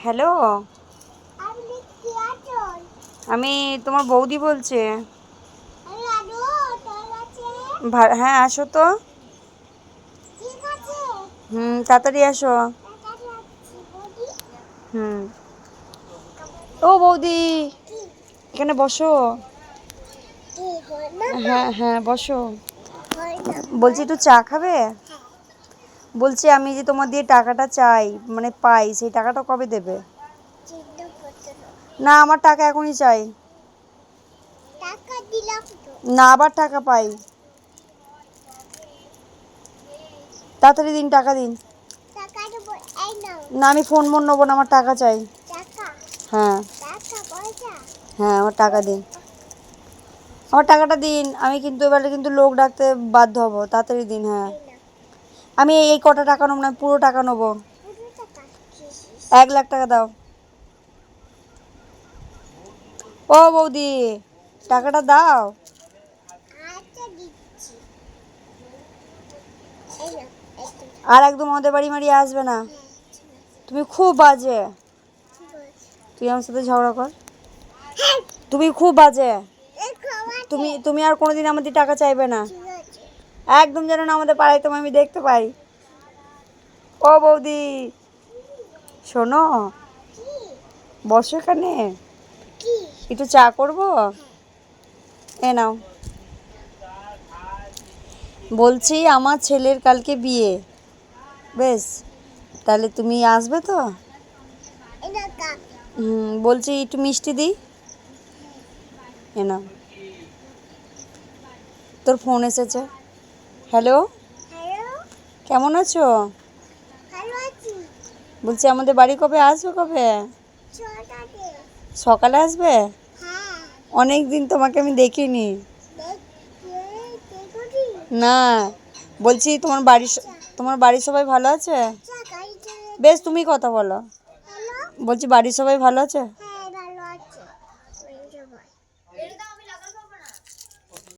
Hello, আমি তোমার বৌদি বলছি। হ্যাঁ, আসো তো। তাড়াতাড়ি আসো। হুম। ও বৌদি, এখানে বসো। হ্যাঁ হ্যাঁ, বসো। বলছি একটু চা খাবে? বলছি আমি যে তোমার দিয়ে টাকাটা চাই, মানে পাই, সেই টাকাটা কবে দেবে? না, আমার টাকা এখনই চাই। না, আবার টাকা পাই। তাড়াতাড়ি দিন, টাকা দিন। না, আমি ফোন নেবো না, আমার টাকা চাই। হ্যাঁ হ্যাঁ, আমার টাকা দিন। আমার টাকাটা দিন, আমি কিন্তু এবারে কিন্তু লোক ডাকতে বাধ্য হব। তাড়াতাড়ি দিন। হ্যাঁ, আমি এই কটা টাকা নেবো না, পুরো টাকা নেবো। 1 লাখ টাকা দাও। ও বৌদি, টাকাটা দাও। আর একদম আমাদের বাড়ি মারিয়ে আসবে না। তুমি খুব বাজে। তুই আমার সাথে ঝগড়া কর। তুমি খুব বাজে। তুমি তুমি আর কোনোদিন আমাদের টাকা চাইবে না। একদম যেন না আমাদের পাড়ায় তোমায় আমি দেখতে পাই। ও বৌদি, শোনো, বসো এখানে। একটু চা করবো? এ নাও। বলছি আমার ছেলের কালকে বিয়ে, বেশ, তাহলে তুমি আসবে তো? বলছি একটু মিষ্টি দিই। এ নাও, তোর ফোন এসেছে। হ্যালো, কেমন আছো? বলছি আমাদের বাড়ি কবে আসবে, কবে? সকালে আসবে? অনেক দিন তোমাকে আমি দেখিনি। না, বলছি তোমার বাড়ির সবাই ভালো আছে? বেশ, তুমি কথা বলো। বলছি বাড়ির সবাই ভালো আছে?